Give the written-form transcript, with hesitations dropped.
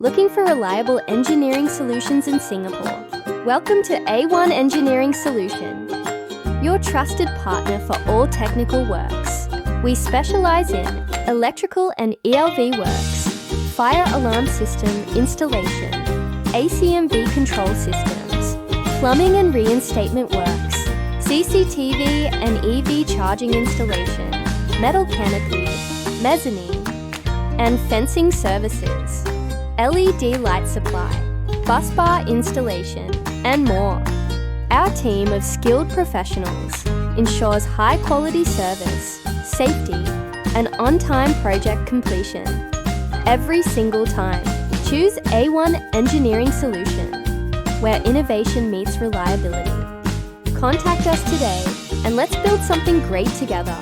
Looking for reliable engineering solutions in Singapore? Welcome to A1 Engineering Solution, your trusted partner for all technical works. We specialise in electrical and ELV works, fire alarm system installation, ACMV control systems, plumbing and reinstatement works, CCTV and EV charging installation, metal canopy, mezzanine, and fencing services, LED light supply, Busbar installation, and more. Our team of skilled professionals ensures high-quality service, safety, and on-time project completion. Every single time, choose A1 Engineering Solution, where innovation meets reliability. Contact us today and let's build something great together.